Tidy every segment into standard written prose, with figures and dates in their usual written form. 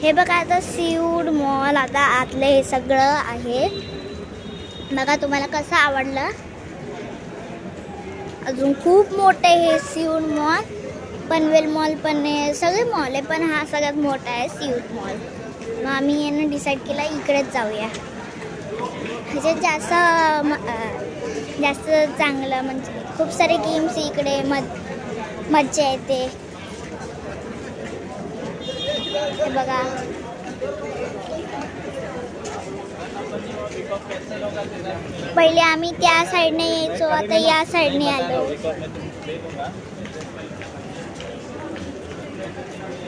हे बघा आता सीवूड मॉल आता आतलं हे सगळं आहे बघा. तुम्हाला कसं आवडलं? अजून खूप मोठं आहे हे सीवूड मॉल. पनवेल मॉल पण आहे, सगळे मॉल आहे पण हा सगळ्यात मोठा आहे सीवूड मॉल. मग आम्ही यानं डिसाईड केला इकडेच जाऊया. म्हणजे जास्त चांगलं म्हणजे खूप सारे गेम्स इकडे मज्जा येते. हे बघा पहिले आम्ही त्या साईडने यायचो, आता या साईडने आलो.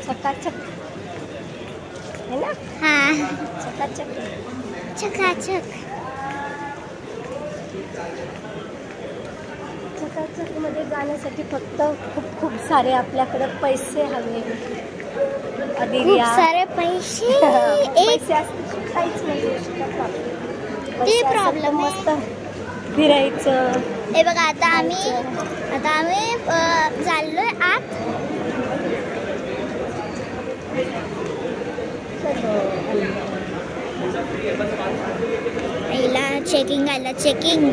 चकाचक है ना? हाँ चकाचक चकाचक. चकाचक मध्ये जाण्यासाठी फक्त खूप खूप सारे आपल्याकडे पैसे हवे. खूप सारे पैसे एक काहीच नाही. ते प्रॉब्लेम मस्त फिरायचं. हे बघा आता आम्ही चाललोय आत. पहिला चेकिंग आला. चेकिंग